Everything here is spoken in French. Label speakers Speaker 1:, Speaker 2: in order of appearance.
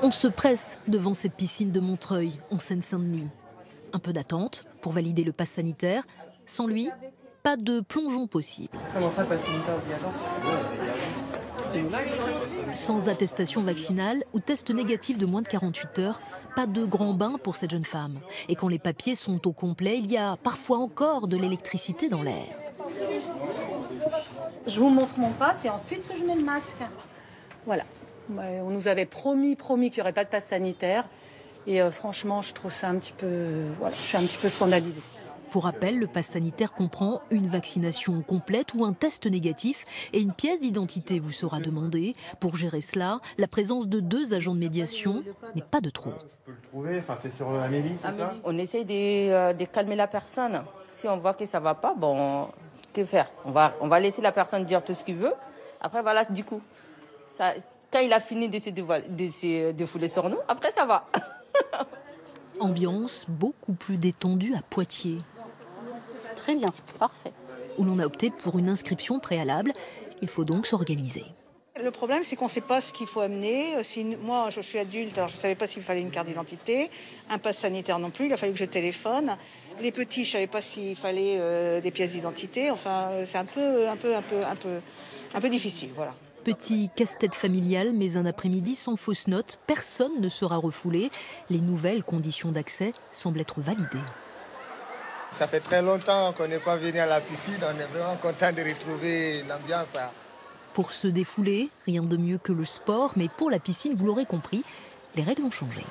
Speaker 1: On se presse devant cette piscine de Montreuil, en Seine-Saint-Denis. Un peu d'attente pour valider le pass sanitaire. Sans lui, pas de plongeon possible.
Speaker 2: Comment ça, pass sanitaire obligatoire?
Speaker 1: Sans attestation vaccinale ou test négatif de moins de 48 heures, pas de grand bain pour cette jeune femme. Et quand les papiers sont au complet, il y a parfois encore de l'électricité dans l'air.
Speaker 3: Je vous montre mon pass et ensuite je mets le masque.
Speaker 4: Voilà. On nous avait promis qu'il n'y aurait pas de passe sanitaire. Et franchement, je trouve ça un petit peu... Voilà, je suis un petit peu scandalisée.
Speaker 1: Pour rappel, le pass sanitaire comprend une vaccination complète ou un test négatif et une pièce d'identité vous sera demandée. Pour gérer cela, la présence de 2 agents de médiation n'est pas de trop.
Speaker 5: Je peux le trouver, enfin, c'est sur Amélie, c'est ça?
Speaker 6: On essaie de calmer la personne. Si on voit que ça ne va pas, bon, que faire? On va laisser la personne dire tout ce qu'il veut. Après, voilà, du coup, ça, quand il a fini de se défouler sur nous, après, ça va.
Speaker 1: Ambiance beaucoup plus détendue à Poitiers.
Speaker 3: Très bien, parfait.
Speaker 1: Où l'on a opté pour une inscription préalable. Il faut donc s'organiser.
Speaker 7: Le problème, c'est qu'on ne sait pas ce qu'il faut amener. Moi, je suis adulte, alors je ne savais pas s'il fallait une carte d'identité, un pass sanitaire non plus, il a fallu que je téléphone. Les petits, je ne savais pas s'il fallait des pièces d'identité. Enfin, c'est un peu difficile, voilà.
Speaker 1: Petit casse-tête familial, mais un après-midi sans fausse note, personne ne sera refoulé. Les nouvelles conditions d'accès semblent être validées.
Speaker 8: Ça fait très longtemps qu'on n'est pas venu à la piscine, on est vraiment content de retrouver l'ambiance.
Speaker 1: Pour se défouler, rien de mieux que le sport, mais pour la piscine, vous l'aurez compris, les règles ont changé.